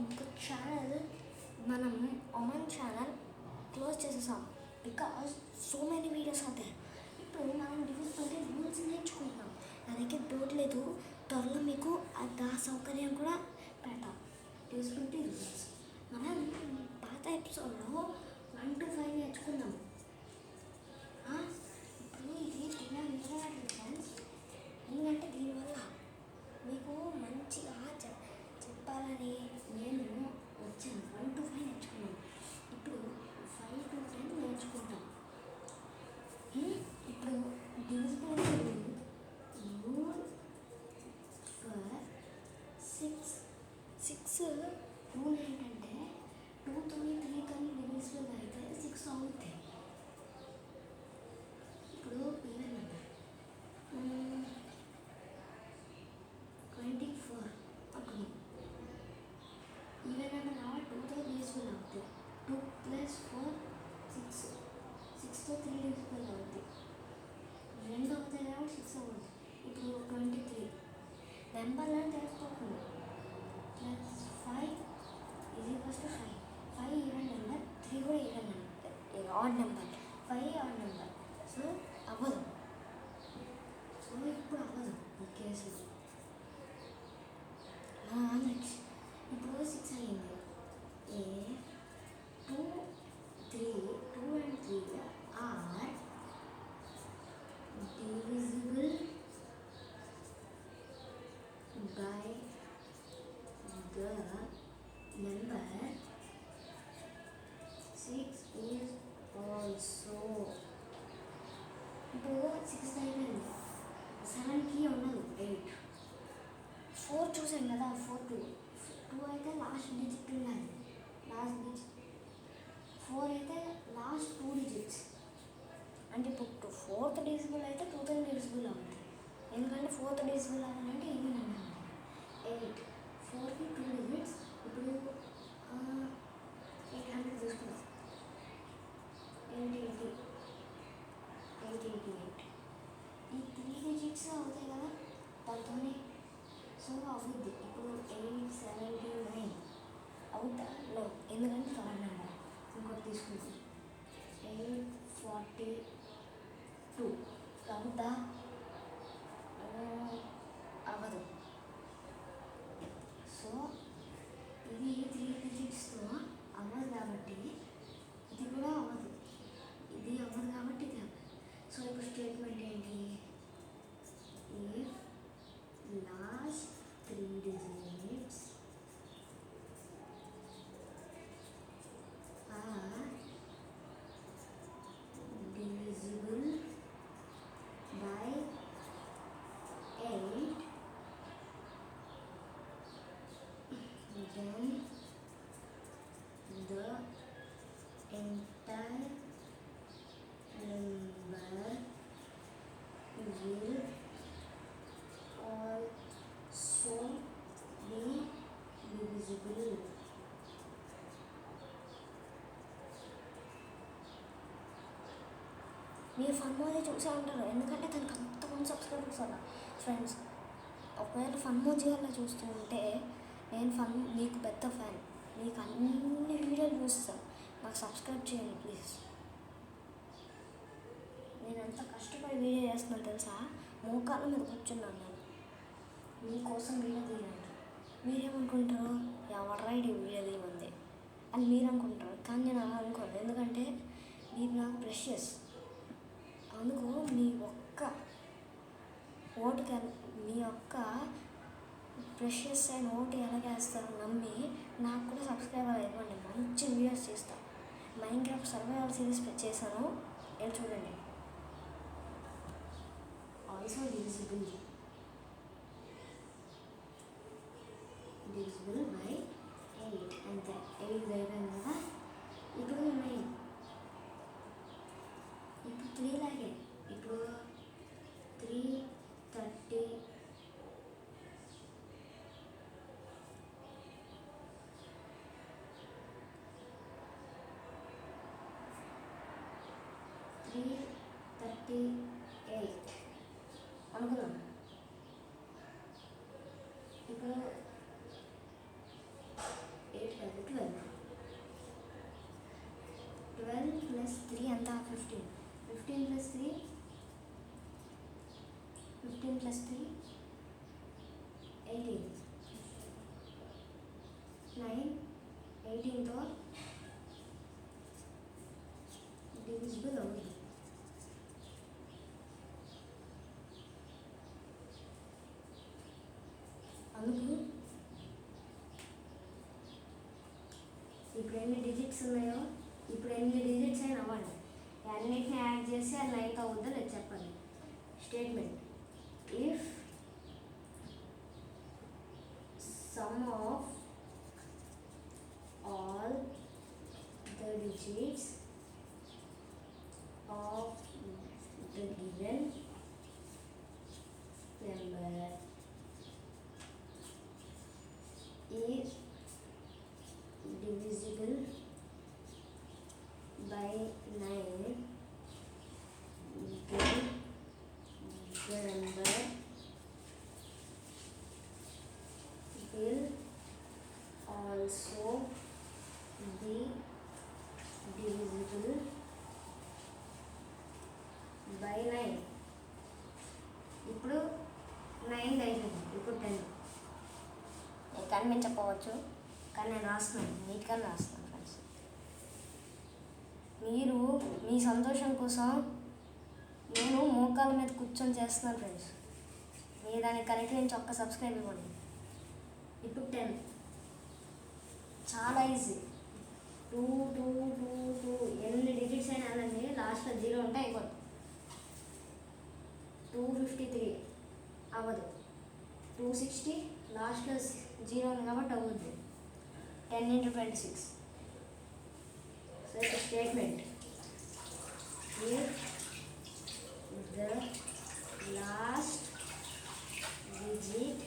ఇంకో ఛానల్ మనం Aman channel close చేసేసాం బికాజ్ సో మెనీ వీడియోస్ అవుతాయి. ఇప్పుడు మనం డివిజన్ రూల్స్ నేర్చుకుంటున్నాం. నా దగ్గర బోర్డు లేదు, త్వరలో మీకు ఆ సౌకర్యం కూడా పెడతాం. డివిజన్ రూల్స్ మనం పాత ఎపిసోడ్లో 1 to 5 నేర్చుకున్నాం. ఇప్పుడు ఇది తినట్లేదు ఫ్రెండ్స్, ఎందుకంటే దీనివల్ల మీకు మంచిగా చెప్పాలని నేను వచ్చాను. 1 to 5 నేర్చుకున్నాం. ఇప్పుడు 5 to 10 నేర్చుకుంటాం. ఇప్పుడు డివిజిబుల్ రూల్ ఫర్ 6 రూల్ ఏంటంటే 2 to 3 కానీ డివిజిబుల్ అయితే 6 అవుతాయి. ఇప్పుడు ఈవెన్ నెంబర్ 24 అప్పుడు ఈవెన్ నెంబర్ కాబట్టి 2తో డివిజిబుల్ అవుతాయి. 2 + 4 6, 6తో 3 డివిజిబుల్ అవుతాయి. 2 అవుతాయి కాబట్టి 6 అవుతుంది. ఇప్పుడు 23 నెంబర్లను తెలుసుకోకుండా +5 = 5. 5 ఈవెన్ నెంబర్, 3 కూడా even number, odd number. 5 odd number, so అవ్వదు. సో ఇప్పుడు అవ్వదు ఈ కేసులో. నెక్స్ట్ ఇప్పుడు 6 అయ్యింది. 2 and 3 are divisible by the number 6 is also. ఇప్పుడు 6 అయిపోయింది. 7కి ఉండదు, 8. 4 చూసాం కదా, 4 2 అయితే లాస్ట్ డిజిట్ ఉండాలి. లాస్ట్ డిజిట్ 4 అయితే లాస్ట్ 2 డిజిట్స్. అంటే ఇప్పుడు 4th డివిజిబుల్ అయితే 2తో డివిజిబుల్ అవుతుంది. ఎందుకంటే 4th డివిజిబుల్ అవ్వాలంటే ఈవెన్ ఉండాలి. 8 4కి 2 డిజిట్స్. ఇప్పుడు 800 తీసుకున్నాం. 888 ఈ 3 డిజిట్స్ అవుతాయి కదా దాంతోనే. సో అవుద్ది. ఇప్పుడు 879 అవుతా? నో, ఎందుకంటే థర్డ్ నెంబర్. ఇంకోటి తీసుకుంటాం. 842 అవుతా? అవ్వదు. సో ఇది 3 డిజిట్స్తో అవ్వదు కాబట్టి ఇది కూడా అవ్వదు. ఇది అవ్వదు కాబట్టి ఇది అవ్వదు. సో ఇప్పుడు స్టేట్మెంట్ ఏంటి? Last 3 digits are divisible by 8, then the entire number will also be divisible. మీరు ఫన్ మోజీ చూసే ఉంటారు, ఎందుకంటే తనకు అంతమంది సబ్స్క్రైబర్స్ అలా ఫ్రెండ్స్. ఒకవేళ ఫన్ మోజీ అలా చూస్తూ ఉంటే నేను మీకు పెద్ద ఫ్యాన్. మీకు అన్ని వీడియోలు చూస్తాను. నాకు సబ్స్క్రైబ్ చేయండి ప్లీజ్. నేను ఎంత కష్టపడి వీడియో చేస్తున్నాను తెలుసా? మోకాళ్ళ మీద కూర్చున్నాను నేను మీకోసం వీడియో తీయాలంట. మీరేమనుకుంటారు? ఎవరు వీడియో తీయమంది అని మీరు అనుకుంటారు. కానీ నేను అలా అనుకోను, ఎందుకంటే మీరు నాకు ప్రెషియస్. అందుకు మీ ఒక్క ప్రెషియస్ అయిన ఓటు ఎలాగేస్తారో నమ్మి నాకు కూడా సబ్స్క్రైబర్ అయిపోండి. మంచి వీడియోస్ చేస్తాను. మైన్క్రాఫ్ట్ సర్వైవల్ సిరీస్ చేశాను, వెళ్ళి చూడండి. ఆల్సో divisible by 8 అంతే. 8 అయిపోయింది కదా. ఇప్పుడు 9. ఇప్పుడు 3 లాగే. ఇప్పుడు 330 338 అనుకున్నాం. ఇప్పుడు ప్లస్ 3 ఎంత 15. 15 ప్లస్ 3 18. 9 18తో డివిజిబుల్ అవుతుంది. అందుకు ఇప్పుడు ఎన్ని డిజిట్స్ ఉన్నాయో ఇప్పుడు ఎన్ని డిజిట్స్ అయినా అవ్వండి, అన్నిటిని యాడ్ చేసి అది 9 అవుద్దో లేదు చెప్పాలి. Statement if sum of all the digits of the given number is divisible by 9, then the number will also be divisible by 9. ఇప్పుడు 9 అయిపోయింది, ఇప్పుడు 10. మీకు కనిపించకపోవచ్చు కానీ నేను రాస్తున్నాను, నీట్గా రాస్తున్నాను ఫ్రెండ్స్. మీరు మీ సంతోషం కోసం నేను మోకాల మీద కూర్చొని చేస్తున్నాను ఫ్రెండ్స్. మీరు దానికి కనిపించి ఒక్క సబ్స్క్రైబ్ ఇవ్వండి. ఇప్పుడు 10 చాలా ఈజీ. 2 2 2 2 ఎన్ని డిజిట్స్ అయినా అనండి, లాస్ట్లో 0 ఉంటే అయిపోతుంది. 253 అవ్వదు, 260 లాస్ట్లో 0 ఉంది కాబట్టి అవుతుంది. 10 into 26. So it's a statement. If the last digit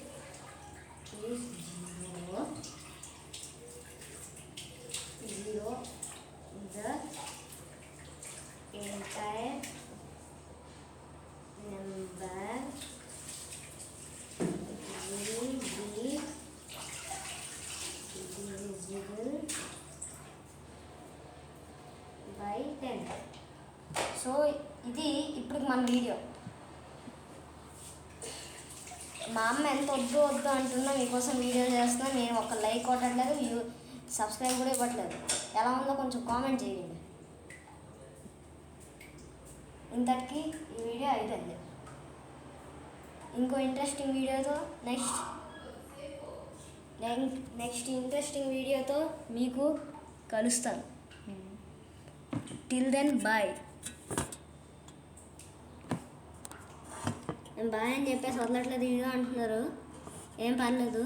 is 0, the entire number will be divisible by 10. So ఇది ఇప్పుడు మన వీడియో. మా అమ్మ ఎంత వద్దు అంటున్నా మీకోసం వీడియో చేస్తున్నా, నేను ఒక లైక్ కొట్టట్లేదు, సబ్స్క్రైబ్ కూడా ఇవ్వట్లేదు. ఎలా ఉందో కొంచెం కామెంట్ చేయండి. ఇంతటికి ఈ వీడియో అయిపోయింది. ఇంకో ఇంట్రెస్టింగ్ వీడియోతో నెక్స్ట్ ఇంట్రెస్టింగ్ వీడియోతో మీకు కలుస్తాను. Till then bye. నేను బాయ్ అని చెప్పేసి వదలట్లేదు వీడియో అంటున్నారు, ఏం పర్లేదు.